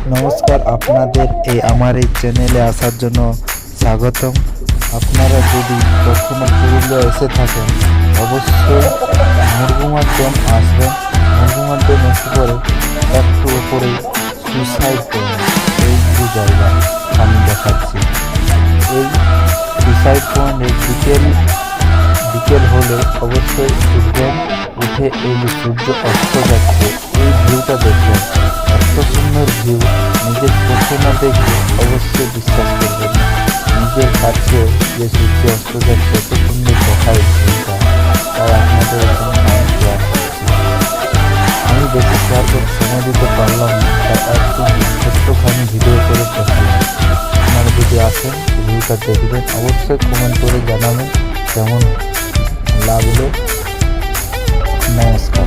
নমস্কার, আপনাদের আমার এই চ্যানেলে আসার জন্য স্বাগতম। আপনারা যদি কখনো পুরুলিয়া এসে থাকেন অবশ্যই মুরগুমার ড্যাম আসবেন। মুরগুমার ড্যাম এসে পরে একটু ওপরেই সুইসাইড পয়েন্ট, এই যে জায়গা আমি দেখাচ্ছি। এই সুইসাইড পয়েন্টে বিকেল হলে অবশ্যই উঠবেন। উঠে এই যে সূর্য অস্ত যাচ্ছে এই ভিউটা দেখবেন। এত সুন্দর ভিউ নিজের চোখে না দেখে অবশ্যই বিশ্বাস করবেন না। নিজের কাছে যে সূর্য অস্ত যাচ্ছে এত সুন্দর দেখায় ভিউটা, তাই আপনাদের এখানে আমি শেয়ার করছি। আমি বেশি শেয়ার করতে সময় দিতে পারলাম না, তাই একটু ছোট্টখানি ভিডিও করে দেখালাম। আপনারা যদি আসেন ভিউটা দেখবেন, অবশ্যই কমেন্ট করে জানাবেন কেমন লাগলো। নমস্কার।